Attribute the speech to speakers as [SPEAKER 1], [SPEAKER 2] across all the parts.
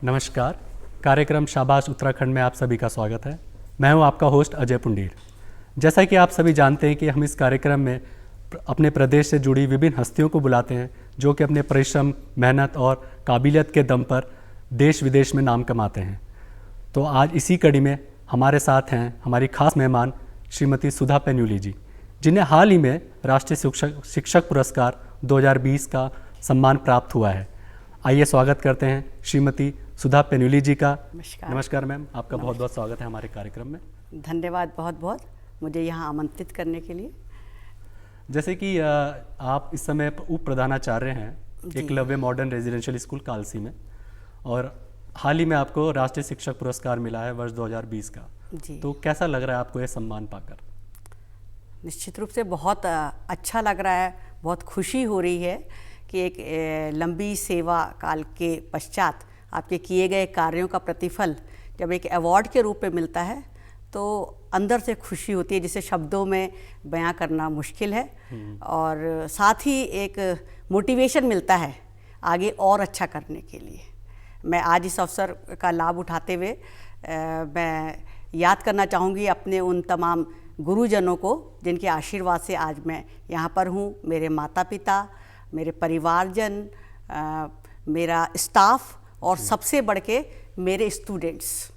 [SPEAKER 1] नमस्कार। कार्यक्रम शाबाश उत्तराखंड में आप सभी का स्वागत है। मैं हूं आपका होस्ट अजय पुंडीर। जैसा कि आप सभी जानते हैं कि हम इस कार्यक्रम में अपने प्रदेश से जुड़ी विभिन्न हस्तियों को बुलाते हैं जो कि अपने परिश्रम, मेहनत और काबिलियत के दम पर देश विदेश में नाम कमाते हैं। तो आज इसी कड़ी में हमारे साथ हैं हमारी खास मेहमान श्रीमती सुधा पेन्यूली जी, जिन्हें हाल ही में राष्ट्रीय शिक्षक पुरस्कार 2020 का सम्मान प्राप्त हुआ है। आइए स्वागत करते हैं श्रीमती सुधा पेन्यूली जी का। नमस्कार मैम, आपका बहुत बहुत स्वागत है हमारे कार्यक्रम में।
[SPEAKER 2] धन्यवाद बहुत बहुत मुझे यहाँ आमंत्रित करने के लिए।
[SPEAKER 1] जैसे कि आप इस समय उप प्रधानाचार्य हैं Eklavya modern residential school Kalsi में, और हाल ही में आपको राष्ट्रीय शिक्षक पुरस्कार मिला है वर्ष 2020 का।
[SPEAKER 2] जी।
[SPEAKER 1] तो कैसा लग रहा है आपको ये सम्मान पाकर?
[SPEAKER 2] निश्चित रूप से बहुत अच्छा लग रहा है, बहुत खुशी हो रही है कि एक लंबी सेवा काल के पश्चात आपके किए गए कार्यों का प्रतिफल जब एक अवार्ड के रूप में मिलता है तो अंदर से खुशी होती है, जिसे शब्दों में बयां करना मुश्किल है। और साथ ही एक मोटिवेशन मिलता है आगे और अच्छा करने के लिए। मैं आज इस अवसर का लाभ उठाते हुए मैं याद करना चाहूँगी अपने उन तमाम गुरुजनों को जिनके आशीर्वाद से आज मैं यहाँ पर हूँ। मेरे माता पिता, मेरे परिवारजन, मेरा स्टाफ और सबसे बढ़ के मेरे स्टूडेंट्स।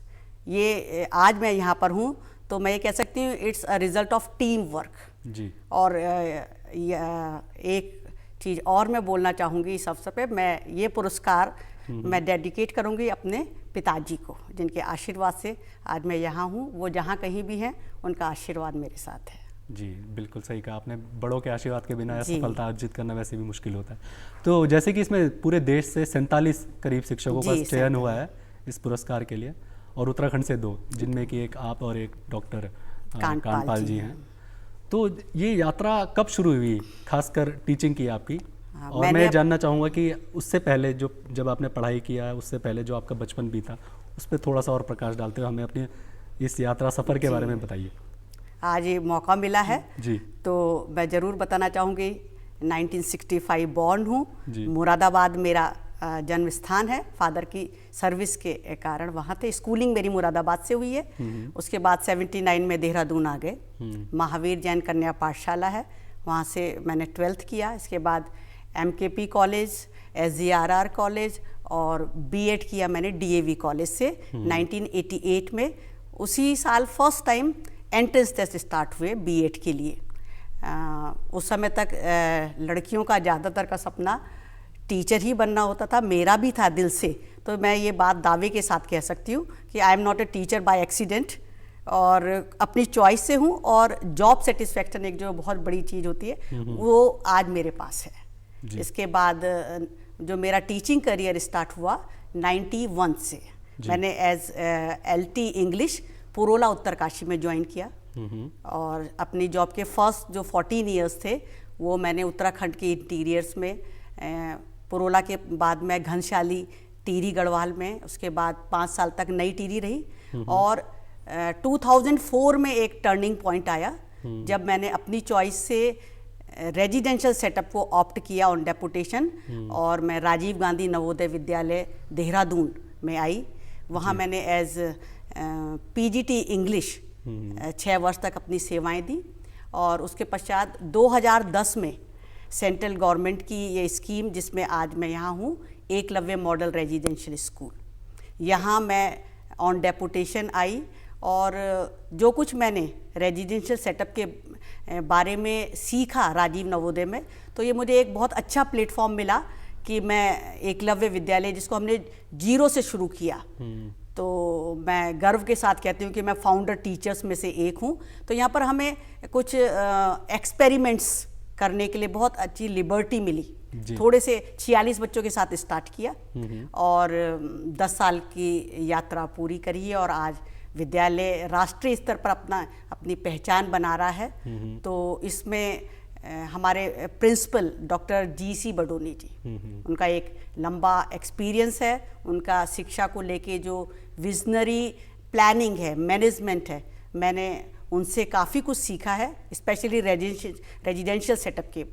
[SPEAKER 2] ये आज मैं यहाँ पर हूँ तो मैं ये कह सकती हूँ it's a result of team work
[SPEAKER 1] जी।
[SPEAKER 2] और एक चीज़ और मैं बोलना चाहूँगी इस अवसर पे, मैं ये पुरस्कार मैं डेडिकेट करूँगी अपने पिताजी को, जिनके आशीर्वाद से आज मैं यहाँ हूँ। वो जहाँ कहीं भी हैं उनका आशीर्वाद मेरे साथ है।
[SPEAKER 1] जी, बिल्कुल सही कहा आपने। बड़ों के आशीर्वाद के बिना सफलता अर्जित करना वैसे भी मुश्किल होता है। तो जैसे कि इसमें पूरे देश से 47 करीब शिक्षकों का चयन हुआ है इस पुरस्कार के लिए, और उत्तराखंड से 2, जिनमें कि एक आप और एक डॉक्टर कांडपाल जी हैं। तो ये यात्रा कब शुरू हुई, खासकर टीचिंग की आपकी? और मैं जानना चाहूँगा कि उससे पहले जब आपने पढ़ाई किया है, उससे पहले जो आपका बचपन बीता, उस पर थोड़ा सा और प्रकाश डालते हुए हमें अपनी इस यात्रा सफ़र के बारे में बताइए।
[SPEAKER 2] आज ये मौका मिला है
[SPEAKER 1] जी,
[SPEAKER 2] तो मैं ज़रूर बताना चाहूँगी। 1965 बॉर्न हूँ, मुरादाबाद मेरा जन्म स्थान है। फादर की सर्विस के कारण वहाँ थे। स्कूलिंग मेरी मुरादाबाद से हुई है। उसके बाद 79 में देहरादून आ गए। महावीर जैन कन्या पाठशाला है, वहाँ से मैंने 12th किया। इसके बाद MKP कॉलेज, SGRR कॉलेज और B.Ed किया मैंने DAV कॉलेज से 1988 में। उसी साल first time entrance test start हुए B.Ed के लिए। उस समय तक लड़कियों का ज़्यादातर का सपना टीचर ही बनना होता था, मेरा भी था दिल से। तो मैं ये बात दावे के साथ कह सकती हूँ कि I am not a teacher by accident, और अपनी चॉइस से हूँ। और जॉब सेटिस्फैक्शन एक जो बहुत बड़ी चीज़ होती है वो आज मेरे पास है। इसके बाद जो मेरा टीचिंग करियर स्टार्ट हुआ 91 से, मैंने as LT English Purola Uttarkashi में ज्वाइन किया। और अपनी जॉब के फर्स्ट जो 14 इयर्स थे वो मैंने उत्तराखंड के इंटीरियर्स में, पुरोला के बाद मैं घनशाली टिहरी गढ़वाल में, उसके बाद 5 साल तक नई टिहरी रही। और 2004 में एक टर्निंग पॉइंट आया जब मैंने अपनी चॉइस से रेजिडेंशियल सेटअप को ऑप्ट किया ऑन डेपुटेशन, और मैं राजीव गांधी नवोदय विद्यालय देहरादून में आई। वहाँ मैंने एज PGT इंग्लिश 6 वर्ष तक अपनी सेवाएं दी। और उसके पश्चात 2010 में सेंट्रल गवर्नमेंट की ये स्कीम, जिसमें आज मैं यहाँ हूँ, एकलव्य मॉडल रेजिडेंशियल स्कूल, यहाँ मैं ऑन डेपुटेशन आई। और जो कुछ मैंने रेजिडेंशियल सेटअप के बारे में सीखा राजीव नवोदय में, तो ये मुझे एक बहुत अच्छा प्लेटफॉर्म मिला कि मैं एकलव्य विद्यालय, जिसको हमने 0 से शुरू किया, तो मैं गर्व के साथ कहती हूँ कि मैं फाउंडर टीचर्स में से एक हूँ। तो यहाँ पर हमें कुछ एक्सपेरिमेंट्स करने के लिए बहुत अच्छी लिबर्टी मिली। थोड़े से 46 बच्चों के साथ स्टार्ट किया और 10 साल की यात्रा पूरी करी है। और आज विद्यालय राष्ट्रीय स्तर पर अपनी पहचान बना रहा है। तो इसमें हमारे principal doctor GC Badoni ji, उनका एक लंबा एक्सपीरियंस है। उनका शिक्षा को लेके जो विजनरी प्लानिंग है, मैनेजमेंट है, मैंने उनसे काफ़ी कुछ सीखा है, स्पेशली रेजिडेंशियल सेटअप के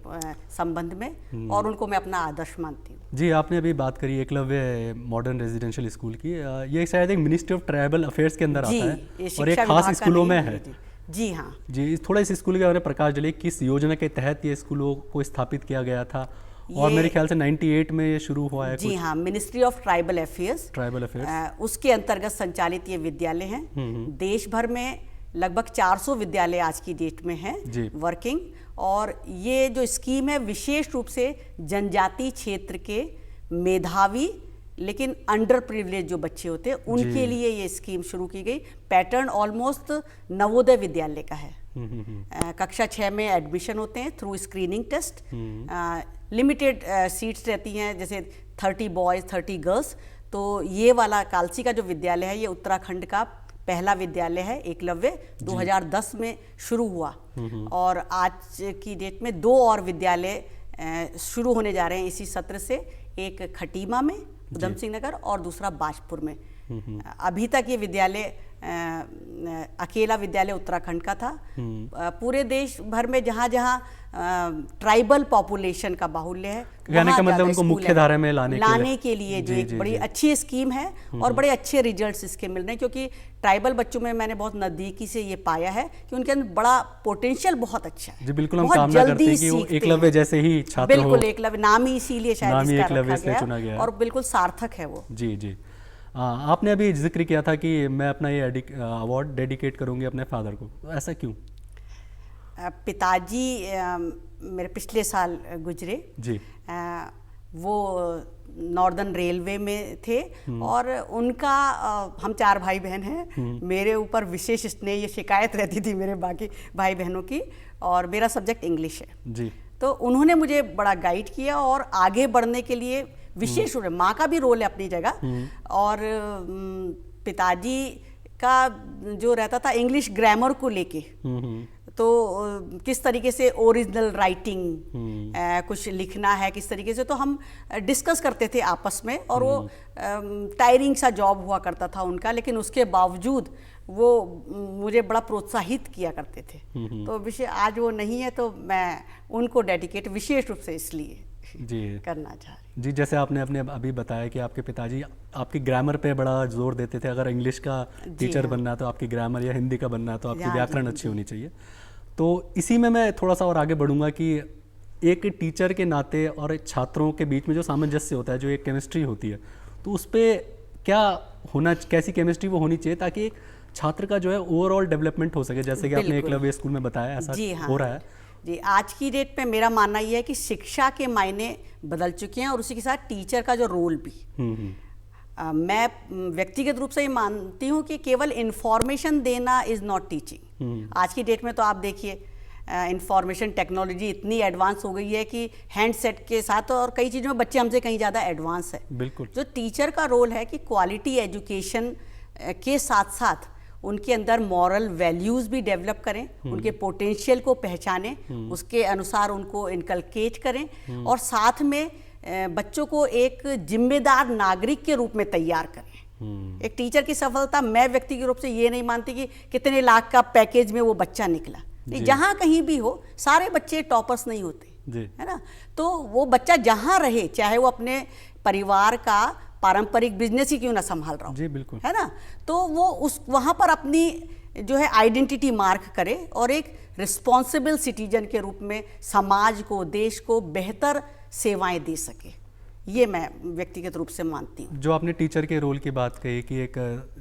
[SPEAKER 2] संबंध में, और उनको मैं अपना आदर्श मानती हूँ।
[SPEAKER 1] जी, आपने अभी बात करी एकलव्य मॉडर्न रेजिडेंशियल स्कूल की। ये शायद एक मिनिस्ट्री ऑफ ट्राइबल अफेयर्स के अंदर आता है और एक खास स्कूलों में है।
[SPEAKER 2] जी हाँ
[SPEAKER 1] जी, थोड़ा इस स्कूल के बारे में प्रकाश डालिए, किस योजना के तहत ये स्कूलों को स्थापित किया गया था और मेरे ख्याल से 98 में ये शुरू हुआ है।
[SPEAKER 2] जी हाँ, मिनिस्ट्री ऑफ ट्राइबल अफेयर्स उसके अंतर्गत संचालित ये विद्यालय हैं। देश भर में लगभग 400 विद्यालय आज की डेट में हैं वर्किंग। और ये जो स्कीम है विशेष रूप से जनजाति क्षेत्र के मेधावी लेकिन अंडर प्रिविलेज जो बच्चे होते हैं उनके लिए ये स्कीम शुरू की गई। पैटर्न ऑलमोस्ट नवोदय विद्यालय का है। कक्षा 6 में एडमिशन होते हैं through screening test. Limited seats रहती हैं, जैसे 30 बॉयज़ 30 गर्ल्स। तो ये वाला कालसी का जो विद्यालय है ये उत्तराखंड का पहला विद्यालय है। एकलव्य 2010 में शुरू हुआ और आज की डेट में 2 और विद्यालय शुरू होने जा रहे हैं इसी सत्र से। एक खटीमा में उधम सिंह नगर और दूसरा बाजपुर में। अभी तक ये विद्यालय अकेला विद्यालय उत्तराखंड का था। पूरे देश भर में जहाँ जहाँ ट्राइबल पॉपुलेशन का बाहुल्य है,
[SPEAKER 1] कहने का मतलब उनको मुख्य धारा में लाने
[SPEAKER 2] के लिए जो एक बड़ी अच्छी स्कीम है और बड़े अच्छे रिजल्ट्स इसके मिल रहे हैं। क्योंकि ट्राइबल बच्चों में मैंने बहुत नजदीकी से ये पाया है कि उनके अंदर बड़ा पोटेंशियल बहुत अच्छा है।
[SPEAKER 1] जी बिल्कुल, हम कामना करते हैं कि वो एकलव्य जैसे ही छात्र हो।
[SPEAKER 2] बिल्कुल, एकलव्य नाम ही इसीलिए शायद इसका रखा
[SPEAKER 1] चुना गया
[SPEAKER 2] और बिल्कुल सार्थक है वो।
[SPEAKER 1] जी जी। आपने अभी जिक्र किया था कि मैं अपना ये अवार्ड डेडिकेट करूंगी अपने फादर को, ऐसा क्यों?
[SPEAKER 2] पिताजी मेरे पिछले साल गुजरे
[SPEAKER 1] जी।
[SPEAKER 2] वो नॉर्दर्न रेलवे में थे और उनका हम 4 भाई बहन हैं। मेरे ऊपर विशेष स्नेह, ये शिकायत रहती थी मेरे बाकी भाई बहनों की, और मेरा सब्जेक्ट इंग्लिश है
[SPEAKER 1] जी। तो
[SPEAKER 2] उन्होंने मुझे बड़ा गाइड किया और आगे बढ़ने के लिए विशेष रूप से माँ का भी रोल है अपनी जगह। और पिताजी का जो रहता था इंग्लिश ग्रामर को लेके, तो किस तरीके से ओरिजिनल राइटिंग कुछ लिखना है किस तरीके से, तो हम डिस्कस करते थे आपस में। और वो टायरिंग सा जॉब हुआ करता था उनका, लेकिन उसके बावजूद वो मुझे बड़ा प्रोत्साहित किया करते थे। तो विषय आज वो नहीं है, तो मैं उनको डेडिकेट विशेष रूप से इसलिए
[SPEAKER 1] जी
[SPEAKER 2] करना चाह रही।
[SPEAKER 1] जी, जैसे आपने अपने अभी बताया कि आपके पिताजी आपकी ग्रामर पे बड़ा जोर देते थे। अगर इंग्लिश का टीचर बनना है तो आपकी ग्रामर, या हिंदी का बनना है तो आपकी व्याकरण अच्छी होनी चाहिए। तो इसी में मैं थोड़ा सा और आगे बढ़ूंगा कि एक टीचर के नाते और छात्रों के बीच में जो सामंजस्य होता है, जो एक केमिस्ट्री होती है, तो उस पर क्या होना, कैसी केमिस्ट्री वो होनी चाहिए ताकि एक छात्र का जो है ओवरऑल डेवलपमेंट हो सके, जैसे कि आपने एकलव्य स्कूल में बताया ऐसा हो रहा है।
[SPEAKER 2] जी, आज की डेट में मेरा मानना यह है कि शिक्षा के मायने बदल चुके हैं और उसी के साथ टीचर का जो रोल भी। मैं व्यक्तिगत रूप से ये मानती हूँ कि केवल इंफॉर्मेशन देना इज़ नॉट टीचिंग। आज की डेट में तो आप देखिए इंफॉर्मेशन टेक्नोलॉजी इतनी एडवांस हो गई है कि हैंडसेट के साथ और कई चीज़ों में बच्चे हमसे कहीं ज़्यादा एडवांस है।
[SPEAKER 1] बिल्कुल।
[SPEAKER 2] जो टीचर का रोल है कि क्वालिटी एजुकेशन के साथ साथ उनके अंदर मॉरल वैल्यूज़ भी डेवलप करें, उनके पोटेंशियल को पहचानें, उसके अनुसार उनको इनकलकेट करें और साथ में बच्चों को एक जिम्मेदार नागरिक के रूप में तैयार करें। एक टीचर की सफलता, मैं व्यक्तिगत रूप से ये नहीं मानती कि कितने लाख का पैकेज में वो बच्चा निकला। जहाँ कहीं भी हो, सारे बच्चे टॉपर्स नहीं होते, है ना। तो वो बच्चा जहाँ रहे, चाहे वो अपने परिवार का पारंपरिक बिजनेस ही क्यों ना संभाल रहा हूँ,
[SPEAKER 1] जी बिल्कुल,
[SPEAKER 2] है ना, तो वो उस वहाँ पर अपनी जो है आइडेंटिटी मार्क करे और एक रिस्पॉन्सिबल सिटीजन के रूप में समाज को, देश को बेहतर सेवाएं दे सके। ये मैं व्यक्तिगत रूप से मानती हूँ।
[SPEAKER 1] जो आपने टीचर के रोल की बात कही कि एक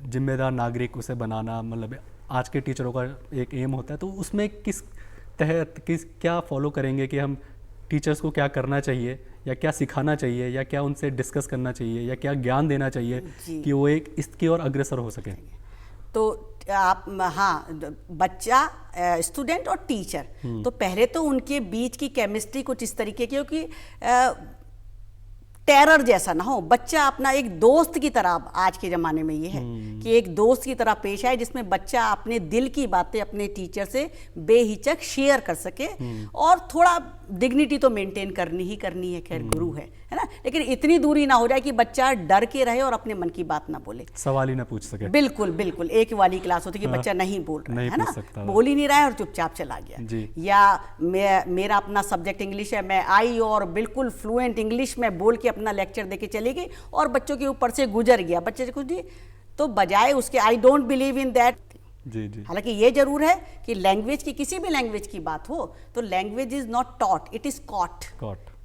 [SPEAKER 1] जिम्मेदार नागरिक उसे बनाना, मतलब आज के टीचरों का एक एम होता है, तो उसमें किस तहत क्या फॉलो करेंगे कि हम टीचर्स को क्या करना चाहिए या क्या सिखाना चाहिए या क्या उनसे डिस्कस करना चाहिए या क्या ज्ञान देना चाहिए कि वो एक इसकी ओर अग्रसर हो सके?
[SPEAKER 2] तो आप, हाँ, बच्चा, स्टूडेंट और टीचर, तो पहले तो उनके बीच की केमिस्ट्री कुछ इस तरीके की हो कि टेरर जैसा ना हो। बच्चा अपना एक दोस्त की तरह, आज के ज़माने में ये है कि एक दोस्त की तरह पेश आए, जिसमें बच्चा अपने दिल की बातें अपने टीचर से बेहिचक शेयर कर सके और थोड़ा डिग्निटी तो मेंटेन करनी ही करनी है, खैर गुरु है ना, लेकिन इतनी दूरी ना हो जाए कि बच्चा डर के रहे और अपने मन की बात ना बोले,
[SPEAKER 1] सवाल ही ना पूछ सके।
[SPEAKER 2] बिल्कुल बिल्कुल, एक वाली क्लास होती है कि बच्चा नहीं बोल रहा है ना, बोल ही नहीं रहा है और चुपचाप चला गया। या मेरा अपना सब्जेक्ट इंग्लिश है, मैं आई और बिल्कुल फ्लुएंट इंग्लिश में बोल के अपना लेक्चर दे के चली गई और बच्चों के ऊपर से गुजर गया, बच्चे से कुछ नहीं, तो बजाय उसके I don't believe in that. हालांकि ये जरूर है कि लैंग्वेज की, किसी भी लैंग्वेज की बात हो तो language is not taught, it is caught.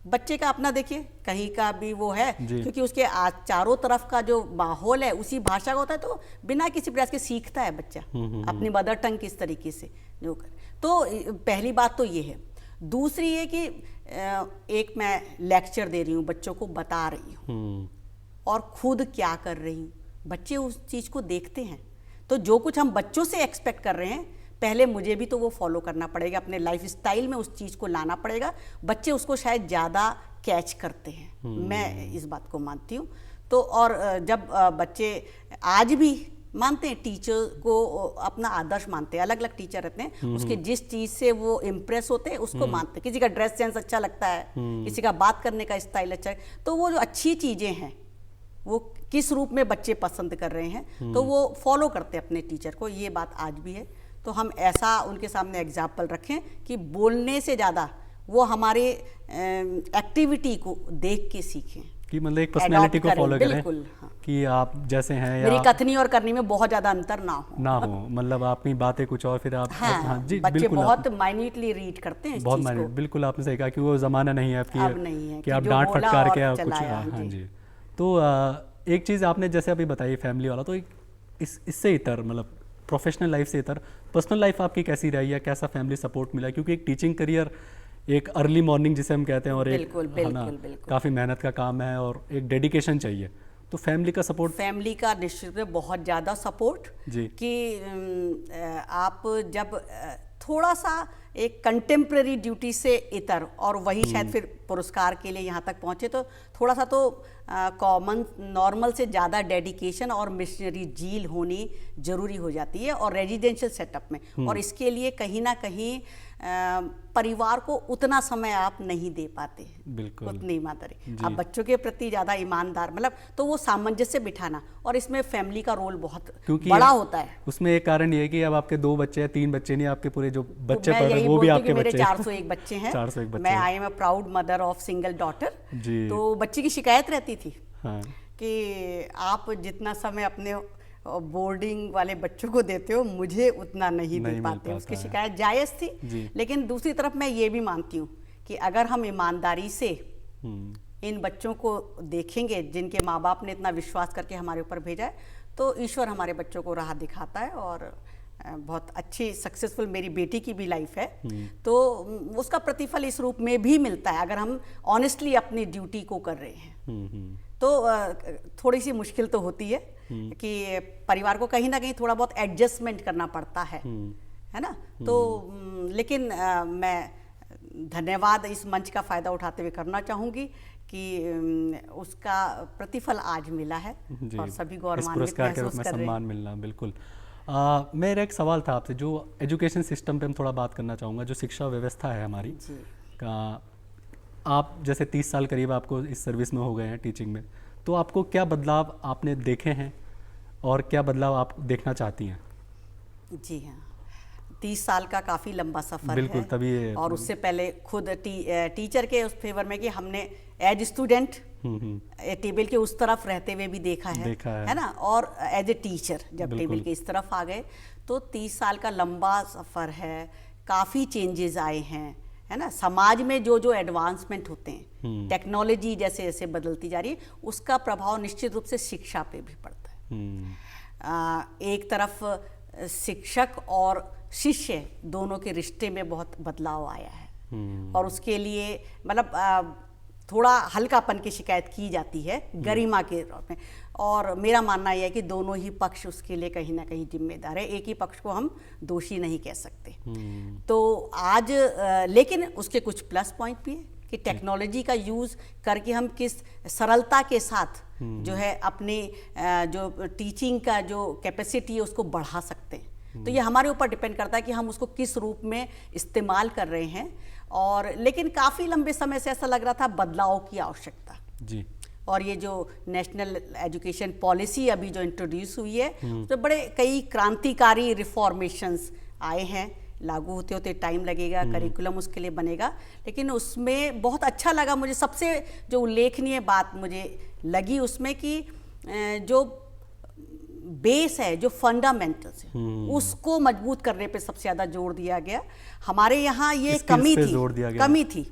[SPEAKER 2] बच्चे का अपना देखिए कहीं का भी वो है, क्योंकि उसके चारों तरफ का जो माहौल है उसी भाषा का होता है, तो बिना किसी प्रयास के सीखता है बच्चा अपनी मदर टंग किस तरीके से जो कर। तो पहली बात तो ये है। दूसरी ये कि एक मैं लेक्चर दे रही हूँ, बच्चों को बता रही हूँ और खुद क्या कर रही हूँ, बच्चे उस चीज़ को देखते हैं। तो जो कुछ हम बच्चों से एक्सपेक्ट कर रहे हैं, पहले मुझे भी तो वो फॉलो करना पड़ेगा, अपने लाइफ स्टाइल में उस चीज़ को लाना पड़ेगा। बच्चे उसको शायद ज़्यादा कैच करते हैं, मैं इस बात को मानती हूँ। तो और जब बच्चे आज भी मानते हैं, टीचर को अपना आदर्श मानते हैं, अलग अलग टीचर रहते हैं, उसके जिस चीज़ से वो इम्प्रेस होते हैं उसको मानते हैं। किसी का ड्रेस सेंस अच्छा लगता है, किसी का बात करने का स्टाइल अच्छा है, तो वो जो अच्छी चीज़ें हैं वो किस रूप में बच्चे पसंद कर रहे हैं, तो वो फॉलो करते हैं अपने टीचर को। ये बात आज भी है। तो हम ऐसा उनके सामने एग्जाम्पल रखें कि बोलने से ज़्यादा वो हमारे एक्टिविटी को देख के सीखें,
[SPEAKER 1] कि मतलब एक पर्सनैलिटी को फॉलो करें।
[SPEAKER 2] बिल्कुल, हाँ।
[SPEAKER 1] कि आप जैसे हैं,
[SPEAKER 2] मेरी कथनी और करनी में बहुत ज़्यादा अंतर ना हो,
[SPEAKER 1] मतलब आपकी बातें कुछ और फिर आप।
[SPEAKER 2] हाँ, जी, बच्चे बहुत माइन्यूटली रीड करते हैं,
[SPEAKER 1] बहुत माइन्यूट। बिल्कुल आपने सही कहा कि वो ज़माना नहीं है आपकी,
[SPEAKER 2] अब नहीं है
[SPEAKER 1] कि आप डांट फटकार के कुछ। हाँ जी। तो एक चीज़ आपने जैसे अभी बताई फैमिली वाला, तो इससे इतर मतलब प्रोफेशनल लाइफ से इतर पर्सनल लाइफ आपकी कैसी रही है, कैसा फैमिली सपोर्ट मिला? क्योंकि एक टीचिंग करियर एक अर्ली मॉर्निंग जिसे हम कहते हैं और एक काफ़ी मेहनत का काम है और एक डेडिकेशन चाहिए, तो फैमिली का सपोर्ट?
[SPEAKER 2] फैमिली का निश्चित में बहुत ज़्यादा सपोर्ट जी, कि आप जब थोड़ा सा एक कंटेम्प्रेरी ड्यूटी से इतर और वही शायद फिर पुरस्कार के लिए यहाँ तक पहुँचे, तो थोड़ा सा तो कॉमन नॉर्मल से ज़्यादा डेडिकेशन और मिशनरी जील होनी ज़रूरी हो जाती है, और रेजिडेंशियल सेटअप में। और इसके लिए कहीं ना कहीं परिवार को उतना समय आप नहीं दे पाते हैं,
[SPEAKER 1] बिल्कुल
[SPEAKER 2] उतनी ईमानदारी आप बच्चों के प्रति ज़्यादा ईमानदार, मतलब तो वो सामंजस्य बिठाना, और इसमें फैमिली का रोल बहुत बड़ा होता है।
[SPEAKER 1] उसमें एक कारण ये है कि अब आपके 2 बच्चे हैं, 3 बच्चे नहीं, आपके पूरे जो बच्चे पढ़ रहे हैं वो भी आपके बच्चे।
[SPEAKER 2] मेरे 401 बच्चे हैं। 401 बच्चे। मैं I am a proud mother of single daughter. तो बच्चे की शिकायत रहती थी कि आप जितना समय अपने बोर्डिंग वाले बच्चों को देते हो, मुझे उतना नहीं दे पाते। उसकी शिकायत जायज़ थी, लेकिन दूसरी तरफ मैं ये भी मानती हूँ कि अगर हम ईमानदारी से इन बच्चों को देखेंगे, जिनके माँ बाप ने इतना विश्वास करके हमारे ऊपर भेजा है, तो ईश्वर हमारे बच्चों को राह दिखाता है। और बहुत अच्छी सक्सेसफुल मेरी बेटी की भी लाइफ है, तो उसका प्रतिफल इस रूप में भी मिलता है अगर हम ऑनेस्टली अपनी ड्यूटी को कर रहे हैं। तो थोड़ी सी मुश्किल तो होती है कि परिवार को कहीं ना कहीं थोड़ा बहुत एडजस्टमेंट करना पड़ता है ना। तो लेकिन मैं धन्यवाद इस मंच का फ़ायदा उठाते हुए करना चाहूँगी कि उसका प्रतिफल आज मिला है और सभी गौरवान्वित महसूस कर रहे हैं।
[SPEAKER 1] सम्मान मिलना, बिल्कुल। मेरा एक सवाल था आपसे, जो एजुकेशन सिस्टम पे हम थोड़ा बात करना चाहूँगा, जो शिक्षा व्यवस्था है हमारी का, आप जैसे 30 साल करीब आपको इस सर्विस में हो गए हैं टीचिंग में, तो आपको क्या बदलाव आपने देखे हैं और क्या बदलाव आप देखना चाहती हैं?
[SPEAKER 2] जी हाँ, 30 साल का काफ़ी लंबा सफ़र
[SPEAKER 1] बिल्कुल,
[SPEAKER 2] है।
[SPEAKER 1] तभी
[SPEAKER 2] और उससे पहले खुद टीचर के उस फेवर में कि हमने एज स्टूडेंट टेबल के उस तरफ रहते हुए भी देखा है ना, और एज ए टीचर जब टेबल के इस तरफ आ गए, तो 30 साल का लंबा सफ़र है। काफ़ी चेंजेस आए हैं, है ना। समाज में जो जो एडवांसमेंट होते हैं, टेक्नोलॉजी जैसे जैसे बदलती जा रही है, उसका प्रभाव निश्चित रूप से शिक्षा पे भी पड़ता है। एक तरफ शिक्षक और शिष्य दोनों के रिश्ते में बहुत बदलाव आया है, और उसके लिए मतलब थोड़ा हल्कापन की शिकायत की जाती है गरिमा के तौर में, और मेरा मानना यह है कि दोनों ही पक्ष उसके लिए कहीं ना कहीं जिम्मेदार है, एक ही पक्ष को हम दोषी नहीं कह सकते। तो आज लेकिन उसके कुछ प्लस पॉइंट भी है कि टेक्नोलॉजी का यूज़ करके हम किस सरलता के साथ जो है अपनी जो टीचिंग का जो कैपेसिटी है उसको बढ़ा सकते हैं। तो ये हमारे ऊपर डिपेंड करता है कि हम उसको किस रूप में इस्तेमाल कर रहे हैं। और लेकिन काफ़ी लंबे समय से ऐसा लग रहा था बदलाव की आवश्यकता,
[SPEAKER 1] जी।
[SPEAKER 2] और ये जो नेशनल एजुकेशन पॉलिसी अभी जो इंट्रोड्यूस हुई है, तो बड़े कई क्रांतिकारी रिफॉर्मेशंस आए हैं। लागू होते होते टाइम लगेगा, करिकुलम उसके लिए बनेगा, लेकिन उसमें बहुत अच्छा लगा मुझे। सबसे जो उल्लेखनीय बात मुझे लगी उसमें कि जो बेस है, जो फंडामेंटल्स है, उसको मजबूत करने पे सबसे ज़्यादा जोर दिया गया। हमारे यहाँ ये कमी थी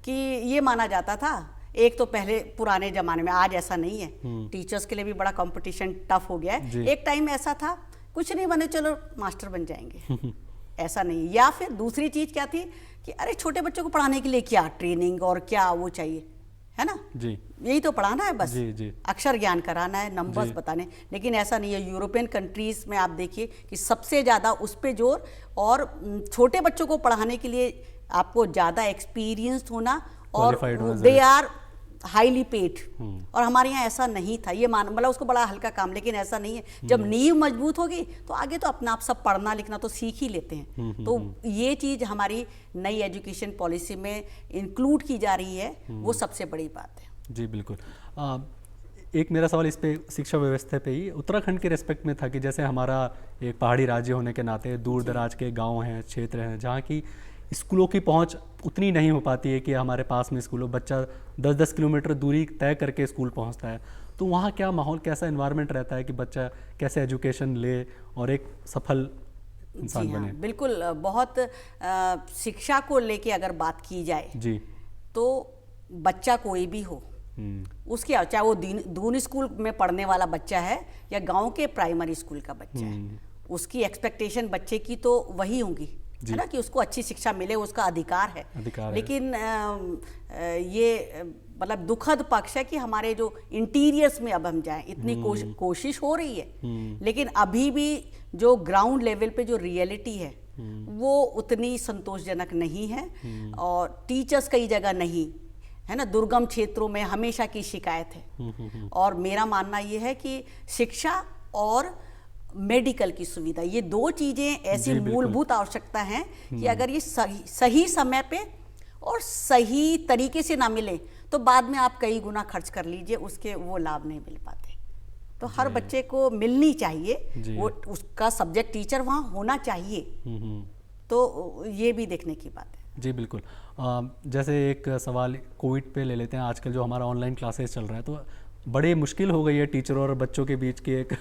[SPEAKER 2] कि ये माना जाता था, एक तो पहले पुराने ज़माने में, आज ऐसा नहीं है, टीचर्स के लिए भी बड़ा कंपटीशन टफ हो गया है। एक टाइम ऐसा था, कुछ नहीं बने चलो मास्टर बन जाएंगे, ऐसा नहीं। या फिर दूसरी चीज़ क्या थी कि अरे छोटे बच्चों को पढ़ाने के लिए क्या ट्रेनिंग और क्या वो चाहिए, है ना जी, यही तो पढ़ाना है बस, जी। अक्षर ज्ञान कराना है, नंबर्स बताने। लेकिन ऐसा नहीं है। यूरोपियन कंट्रीज में आप देखिए कि सबसे ज़्यादा उस पे जोर, और छोटे बच्चों को पढ़ाने के लिए आपको ज़्यादा एक्सपीरियंस्ड होना, और दे आर हाईली पेड। और हमारे यहाँ ऐसा नहीं था। ये मतलब उसको बड़ा हल्का काम, लेकिन ऐसा नहीं है। जब नींव मजबूत होगी तो आगे तो अपना आप सब पढ़ना लिखना तो सीख ही लेते हैं। तो ये चीज़ हमारी नई एजुकेशन पॉलिसी में इंक्लूड की जा रही है, वो सबसे बड़ी बात है।
[SPEAKER 1] जी बिल्कुल। एक मेरा सवाल इस पे शिक्षा व्यवस्था पे ही उत्तराखंड के रेस्पेक्ट में था कि जैसे हमारा एक पहाड़ी राज्य होने के नाते दूर दराज के गाँव हैं, क्षेत्र हैं, जहाँ की स्कूलों की पहुंच उतनी नहीं हो पाती है कि हमारे पास में स्कूल हो। बच्चा 10-10 किलोमीटर दूरी तय करके स्कूल पहुंचता है, तो वहाँ क्या माहौल, कैसा एनवायरनमेंट रहता है कि बच्चा कैसे एजुकेशन ले और एक सफल इंसान बने?
[SPEAKER 2] बिल्कुल। बहुत शिक्षा को लेके अगर बात की जाए जी, तो बच्चा कोई भी हो, उसके चाहे वो दून स्कूल में पढ़ने वाला बच्चा है या गाँव के प्राइमरी स्कूल का बच्चा है, उसकी एक्सपेक्टेशन बच्चे की तो वही होंगी, है ना, कि उसको अच्छी शिक्षा मिले, उसका अधिकार है। लेकिन ये मतलब दुखद पक्ष है कि हमारे जो इंटीरियर्स में अब हम जाएं, इतनी कोशिश हो रही है, लेकिन अभी भी जो ग्राउंड लेवल पे जो रियलिटी है वो उतनी संतोषजनक नहीं है। और टीचर्स कई जगह नहीं है ना, दुर्गम क्षेत्रों में हमेशा की शिकायत है। और मेरा मानना ये है कि शिक्षा और मेडिकल की सुविधा, ये दो चीज़ें ऐसी मूलभूत आवश्यकता हैं कि अगर ये सही समय पे और सही तरीके से ना मिले तो बाद में आप कई गुना खर्च कर लीजिए, उसके वो लाभ नहीं मिल पाते। तो हर बच्चे को मिलनी चाहिए, वो उसका सब्जेक्ट टीचर वहाँ होना चाहिए। तो ये भी देखने की बात है।
[SPEAKER 1] जी बिल्कुल। जैसे एक सवाल कोविड पे ले लेते हैं। आजकल जो हमारा ऑनलाइन क्लासेस चल रहा है, तो बड़ी मुश्किल हो गई है टीचर और बच्चों के बीच की एक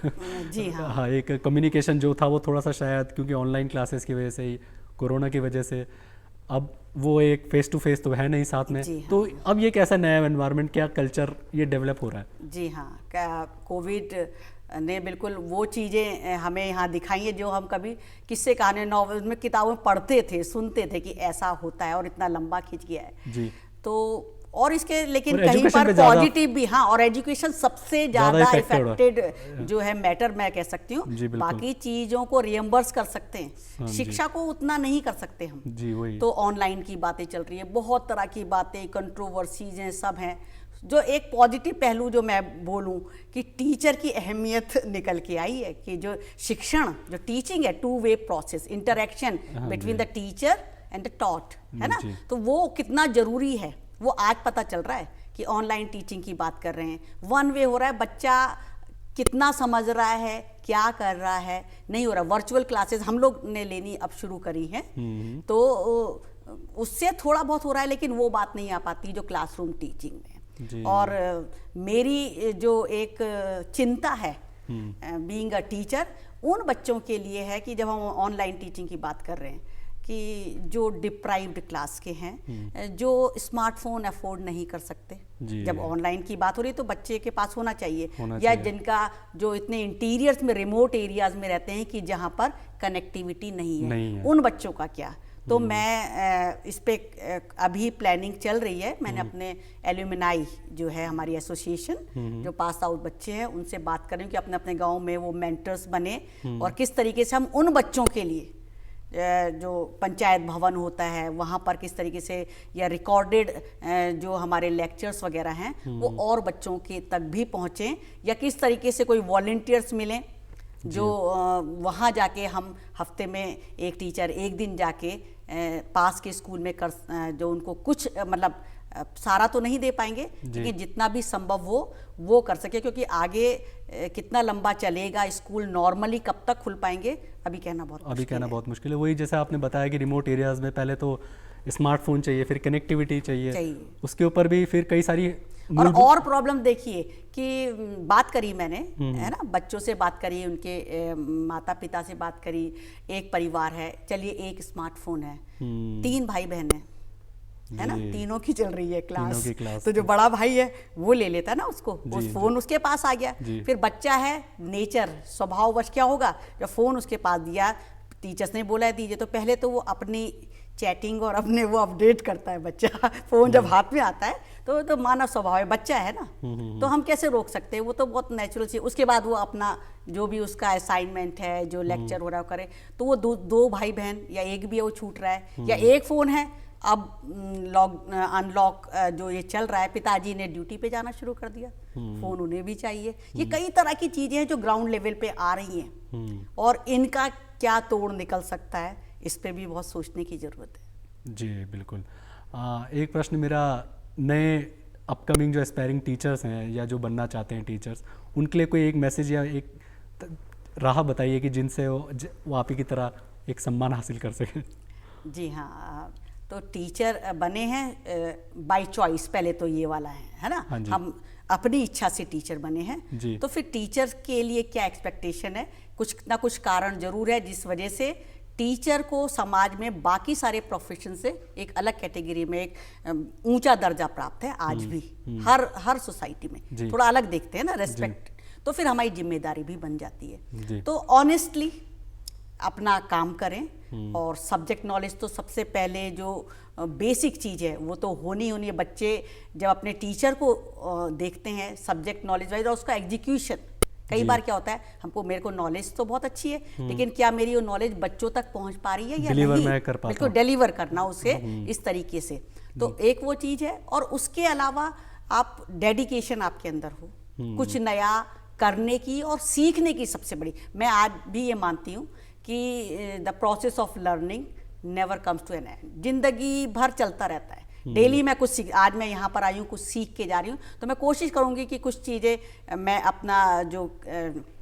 [SPEAKER 2] जी हाँ,
[SPEAKER 1] एक कम्युनिकेशन जो था वो थोड़ा सा, शायद क्योंकि ऑनलाइन क्लासेस की वजह से ही, कोरोना की वजह से अब वो एक फेस टू फेस तो है नहीं साथ में। हाँ। तो अब ये कैसा नया एनवायरनमेंट, क्या कल्चर ये डेवलप हो रहा है?
[SPEAKER 2] जी हाँ, कोविड ने बिल्कुल वो चीज़ें हमें यहाँ दिखाई है जो हम कभी किस्से कहानी नॉवेल में किताबों में पढ़ते थे, सुनते थे कि ऐसा होता है और इतना लंबा खिंच गया है जी। तो और इसके लेकिन कहीं पर पॉजिटिव भी, हाँ, और एजुकेशन सबसे ज्यादा इफेक्टेड जो है मैटर मैं कह सकती हूँ। बाकी चीजों को रियम्बर्स कर सकते हैं, शिक्षा को उतना नहीं कर सकते हम जी, वही। तो ऑनलाइन की बातें चल रही है, बहुत तरह की बातें, कंट्रोवर्सीज हैं, सब हैं। जो एक पॉजिटिव पहलू जो मैं बोलूं कि टीचर की अहमियत निकल के आई है कि जो शिक्षण, जो टीचिंग है, 2 way process, interaction between the teacher and the taught, है ना, तो वो कितना जरूरी है वो आज पता चल रहा है कि ऑनलाइन टीचिंग की बात कर रहे हैं, 1 वे हो रहा है, बच्चा कितना समझ रहा है, क्या कर रहा है, नहीं हो रहा। वर्चुअल क्लासेस हम लोग ने लेनी अब शुरू करी हैं, तो उससे थोड़ा बहुत हो रहा है, लेकिन वो बात नहीं आ पाती जो क्लासरूम टीचिंग में। और मेरी जो एक चिंता है बीइंग अ टीचर, उन बच्चों के लिए है कि जब हम ऑनलाइन टीचिंग की बात कर रहे हैं कि जो डिप्राइव्ड क्लास के हैं, जो स्मार्टफोन अफोर्ड नहीं कर सकते, जब ऑनलाइन की बात हो रही है तो बच्चे के पास होना चाहिए, या जिनका जो इतने इंटीरियर्स में, रिमोट एरियाज में रहते हैं कि जहां पर कनेक्टिविटी नहीं है, उन बच्चों का क्या। तो मैं इस पे अभी प्लानिंग चल रही है। मैंने अपने एल्यूमिनाई जो है हमारी एसोसिएशन, जो पास आउट बच्चे हैं, उनसे बात कर रही हूँ कि अपने अपने गाँव में वो मेंटर्स बने और किस तरीके से हम उन बच्चों के लिए जो पंचायत भवन होता है वहाँ पर किस तरीके से, या रिकॉर्डेड जो हमारे लेक्चर्स वगैरह हैं वो और बच्चों के तक भी पहुँचें, या किस तरीके से कोई वॉलंटियर्स मिलें जो वहाँ जाके हम हफ्ते में एक टीचर एक दिन जाके पास के स्कूल में कर, जो उनको कुछ मतलब सारा तो नहीं दे पाएंगे, लेकिन जितना भी संभव हो वो कर सके, क्योंकि आगे कितना लंबा चलेगा स्कूल, नॉर्मली कब तक खुल पाएंगे अभी कहना बहुत
[SPEAKER 1] मुश्किल है। वही जैसे आपने बताया कि रिमोट एरियाज में पहले तो स्मार्टफोन चाहिए, फिर कनेक्टिविटी चाहिए, उसके ऊपर भी फिर कई सारी
[SPEAKER 2] और प्रॉब्लम देखिए कि बात करी मैंने, है ना, बच्चों से बात करी, उनके माता पिता से बात करी, एक परिवार है, चलिए एक स्मार्टफोन है, 3 भाई बहन है ना, तीनों की चल रही है क्लास, तो जो बड़ा भाई है वो ले लेता है ना उसको, उस फोन उसके पास आ गया, फिर बच्चा है, नेचर स्वभाववश क्या होगा, जब फोन उसके पास दिया, टीचर्स ने बोला है दीजिए, तो पहले तो वो अपनी चैटिंग और अपने वो अपडेट करता है बच्चा, फोन जब हाथ में आता है तो मानव स्वभाव है, बच्चा है ना, तो हम कैसे रोक सकते हैं, वो तो बहुत नेचुरल चीज। उसके बाद वो अपना जो भी उसका असाइनमेंट है, जो लेक्चर हो रहा है करे, तो वो दो भाई बहन या एक भी है वो छूट रहा है, या एक फोन है, अब अनलॉक जो ये चल रहा है, पिताजी ने ड्यूटी पे जाना शुरू कर दिया, फोन उन्हें भी चाहिए। ये कई तरह की चीजें हैं जो ग्राउंड लेवल पे आ रही हैं, और इनका क्या तोड़ निकल सकता है, इस पे भी बहुत सोचने की जरूरत है।
[SPEAKER 1] जी बिल्कुल। एक प्रश्न मेरा, नए अपकमिंग जो एस्पायरिंग टीचर्स हैं या जो बनना चाहते हैं टीचर्स, उनके लिए कोई एक मैसेज या एक राह बताइए कि जिनसे वो आप ही की तरह एक सम्मान हासिल कर सकें।
[SPEAKER 2] जी हाँ, तो टीचर बने हैं बाय चॉइस, पहले तो ये वाला है ना,
[SPEAKER 1] हाँ
[SPEAKER 2] हम अपनी इच्छा से टीचर बने हैं, तो फिर टीचर के लिए क्या एक्सपेक्टेशन है, कुछ ना कुछ कारण जरूर है जिस वजह से टीचर को समाज में बाकी सारे प्रोफेशन से एक अलग कैटेगरी में एक ऊंचा दर्जा प्राप्त है। आज भी हर सोसाइटी में थोड़ा अलग देखते हैं ना, रेस्पेक्ट, तो फिर हमारी जिम्मेदारी भी बन जाती है। तो ऑनेस्टली अपना काम करें, और सब्जेक्ट नॉलेज तो सबसे पहले जो बेसिक चीज़ है वो तो होनी है। बच्चे जब अपने टीचर को देखते हैं सब्जेक्ट नॉलेज वाइज, और उसका एग्जीक्यूशन, कई बार क्या होता है, मेरे को नॉलेज तो बहुत अच्छी है, लेकिन क्या मेरी वो नॉलेज बच्चों तक पहुंच पा रही है या नहीं, बिल्कुल डिलीवर करना उसे इस तरीके से, तो एक वो चीज़ है। और उसके अलावा आप डेडिकेशन आपके अंदर हो कुछ नया करने की और सीखने की, सबसे बड़ी, मैं आज भी ये मानती हूँ कि the process of learning never comes to an end, जिंदगी भर चलता रहता है। डेली मैं कुछ सीख, आज मैं यहाँ पर आई हूँ, कुछ सीख के जा रही हूँ, तो मैं कोशिश करूँगी कि कुछ चीज़ें मैं अपना जो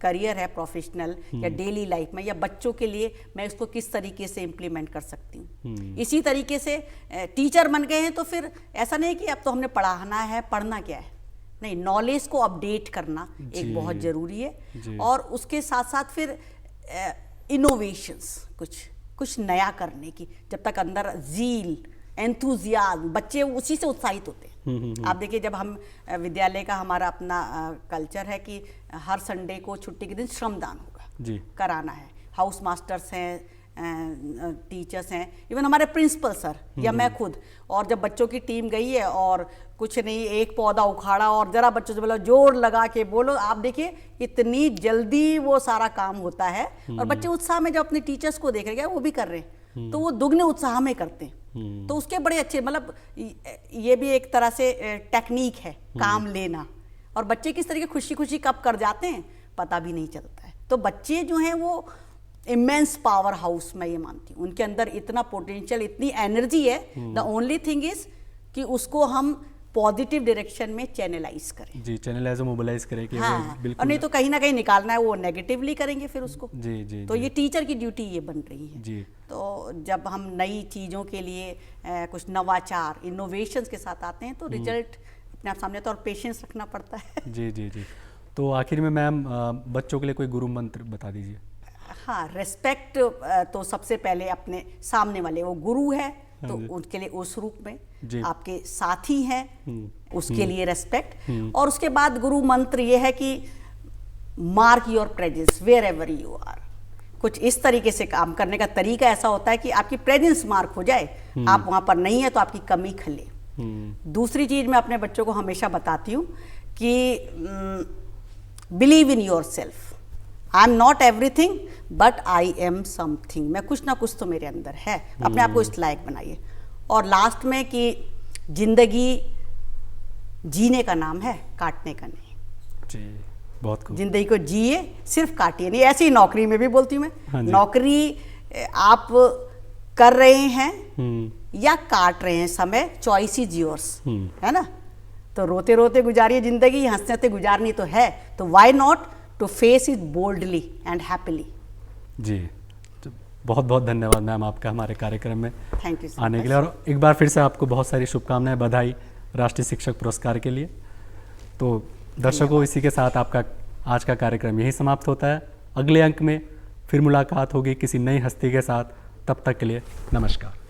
[SPEAKER 2] करियर है प्रोफेशनल या डेली लाइफ में या बच्चों के लिए, मैं उसको किस तरीके से इम्प्लीमेंट कर सकती हूँ। इसी तरीके से टीचर बन गए हैं तो फिर ऐसा नहीं कि अब तो हमने पढ़ाना है, पढ़ना क्या है, नहीं, नॉलेज को अपडेट करना एक बहुत ज़रूरी है। और उसके साथ साथ फिर इनोवेशंस, कुछ नया करने की, जब तक अंदर ज़ील, एंथुजियाज्म, बच्चे उसी से उत्साहित होते हैं। आप देखिए, जब हम विद्यालय का हमारा अपना कल्चर है कि हर संडे को छुट्टी के दिन श्रमदान होगा, कराना है, हाउस मास्टर्स हैं, टीचर्स हैं, इवन हमारे प्रिंसिपल सर या मैं खुद, और जब बच्चों की टीम गई है और कुछ नहीं, एक पौधा उखाड़ा और जरा बच्चों से बोलो, जोर लगा के बोलो, आप देखिए इतनी जल्दी वो सारा काम होता है, और बच्चे उत्साह में जब अपने टीचर्स को देख रहे हैं वो भी कर रहे हैं, तो वो दुगने उत्साह में करते हैं। तो उसके बड़े अच्छे, मतलब ये भी एक तरह से टेक्निक है काम लेना, और बच्चे किस तरीके खुशी खुशी कब कर जाते हैं पता भी नहीं चलता है। तो बच्चे जो हैं वो इमेंस पावर हाउस, मैं ये मानती हूँ, उनके अंदर इतना पोटेंशियल, इतनी एनर्जी है। द ओनली थिंग इज कि उसको हम पॉजिटिव डायरेक्शन में चैनलाइज करें,
[SPEAKER 1] जी, चैनलाइज और मोबिलाइज करें कि
[SPEAKER 2] हाँ,
[SPEAKER 1] बिल्कुल,
[SPEAKER 2] और नहीं तो कहीं ना कहीं निकालना है, वो नेगेटिवली करेंगे फिर उसको।
[SPEAKER 1] जी,
[SPEAKER 2] तो ये टीचर की ड्यूटी ये बन रही है।
[SPEAKER 1] जी।
[SPEAKER 2] तो जब हम नई चीज़ों के लिए कुछ नवाचार, इनोवेशंस के साथ आते हैं तो रिजल्ट अपने आप सामने, तो और पेशेंस रखना पड़ता है।
[SPEAKER 1] जी। तो आखिर में मैम, बच्चों के लिए कोई गुरु मंत्र बता दीजिए।
[SPEAKER 2] हाँ, रेस्पेक्ट तो सबसे पहले अपने सामने वाले, वो गुरु है तो उनके लिए उस रूप में, आपके साथी हैं उसके लिए रेस्पेक्ट, और उसके बाद गुरु मंत्र ये है कि mark your presence wherever you are. कुछ इस तरीके से काम करने का तरीका ऐसा होता है कि आपकी प्रेजेंस मार्क हो जाए, आप वहाँ पर नहीं है तो आपकी कमी खले। दूसरी चीज़ मैं अपने बच्चों को हमेशा बताती हूँ कि believe in your self, I am not everything but I am something, मैं कुछ ना कुछ तो मेरे अंदर है, अपने आप को इस लायक बनाइए। और लास्ट में कि जिंदगी जीने का नाम है, काटने का नहीं।
[SPEAKER 1] जी, बहुत खूब।
[SPEAKER 2] जिंदगी को जिए, सिर्फ काटिए नहीं। ऐसी ही नौकरी में भी बोलती हूँ मैं, नौकरी आप कर रहे हैं या काट रहे हैं समय, चॉइस इज योर्स, है ना। तो रोते रोते गुजारिए जिंदगी, हंसते हंसते गुजारनी तो है, तो why not to face it boldly and happily.
[SPEAKER 1] जी, तो बहुत बहुत धन्यवाद मैम आपका हमारे कार्यक्रम में
[SPEAKER 2] थैंक यू
[SPEAKER 1] आने के लिए, और एक बार फिर से आपको बहुत सारी शुभकामनाएं, बधाई राष्ट्रीय शिक्षक पुरस्कार के लिए। तो दर्शकों, इसी के साथ आपका आज का कार्यक्रम यही समाप्त होता है। अगले अंक में फिर मुलाकात होगी किसी नई हस्ती के साथ। तब तक के लिए नमस्कार।